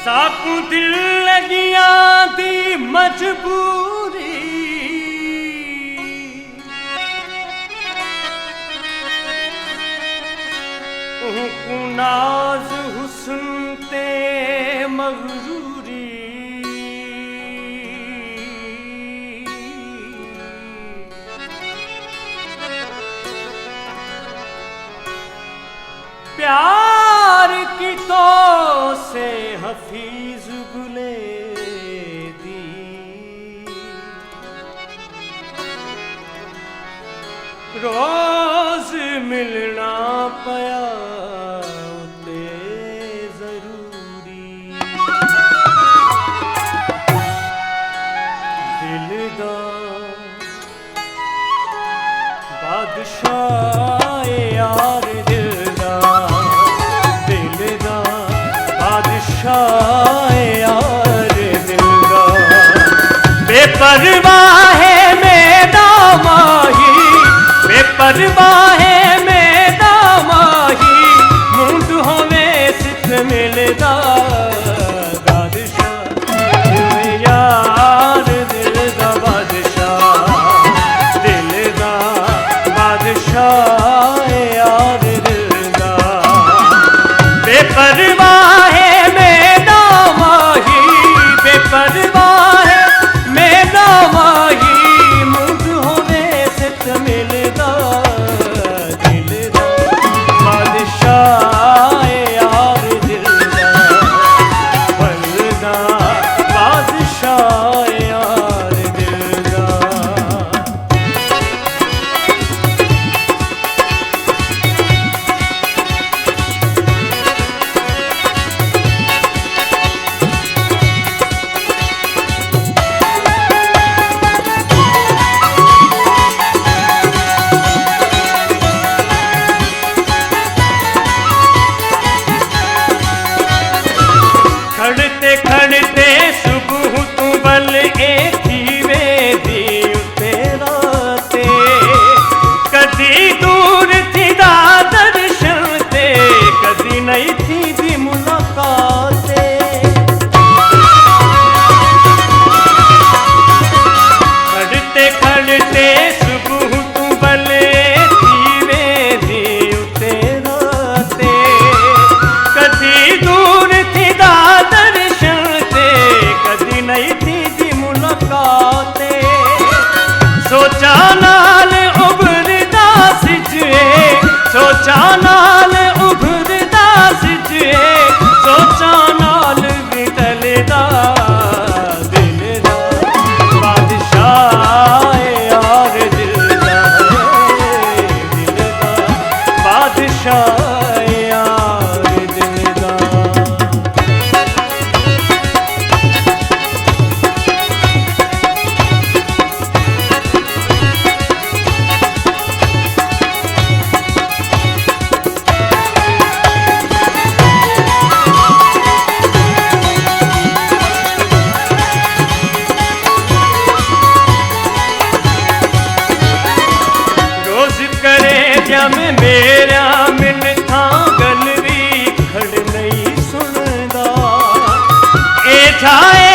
साकू दिल लगिया दी मजबूरी नाज हुस्न ते मगरूरी प्यार की तो से हफीज गुले दी रोज मिलना पया उते जरूरी दिल दा बादशाह यार यार दिलदा बेपरवाह है मेरा माही बेपरवाह है मेरा माही मुंड होवे सिख मिलदा बादशाह यार दिलदा बादशाह दिलदा बादशाह यार दिलदा बेपरवाह परवाह मेरा माही मुझ होने से मिलदा दिलदा बादशाह यार दिलदा बलदा बादशाह यार दिलदा खड़ते सुबह तू बल एथी वेदी तेरा ते कदी दूर थी दा दर्शन ते कदी नहीं थी दी मुलाकात खड़ते खड़ते सुबह तू बल एथी वेदी तेरा ते कदी दूर थी दा नहीं थी दी मुलाकाते सोचा नाल उभरदा सिजे सोचा नाल उभरदा सिजे सोचा नाल बिटलदा दिलदा बादशाह यार दिलदा दिलदा बादशाह में मेरा मिन्था गल भी खड़ नहीं सुनदा ए जाए